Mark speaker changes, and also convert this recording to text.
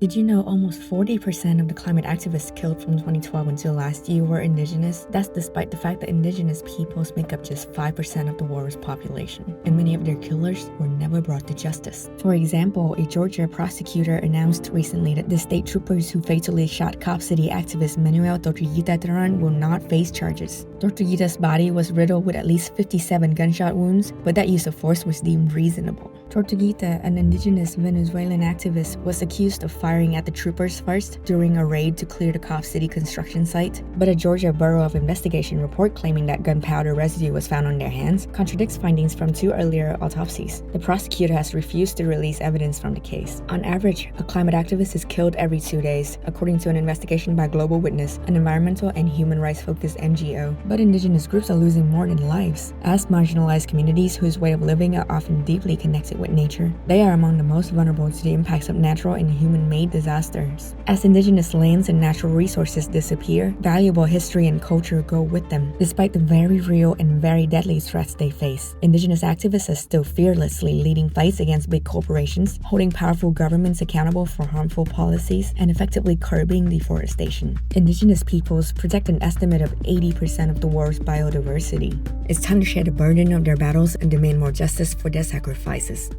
Speaker 1: Did you know almost 40% of the climate activists killed from 2012 until last year were Indigenous? That's despite the fact that Indigenous peoples make up just 5% of the world's population, and many of their killers were never brought to justice. For example, a Georgia prosecutor announced recently that the state troopers who fatally shot Cop City activist Manuel Dorita will not face charges. Dorita's body was riddled with at least 57 gunshot wounds, but that use of force was deemed reasonable. Dorita, an Indigenous Venezuelan activist, was accused of firing at the troopers first during a raid to clear the Cop City construction site, but a Georgia Bureau of Investigation report claiming that gunpowder residue was found on their hands contradicts findings from 2 earlier autopsies. The prosecutor has refused to release evidence from the case. On average, a climate activist is killed every 2 days, according to an investigation by Global Witness, an environmental and human rights-focused NGO. But Indigenous groups are losing more than lives. As marginalized communities whose way of living are often deeply connected with nature, they are among the most vulnerable to the impacts of natural and human-made disasters. As Indigenous lands and natural resources disappear, valuable history and culture go with them. Despite the very real and very deadly threats they face, Indigenous activists are still fearlessly leading fights against big corporations, holding powerful governments accountable for harmful policies, and effectively curbing deforestation. Indigenous peoples protect an estimate of 80% of the world's biodiversity. It's time to share the burden of their battles and demand more justice for their sacrifices.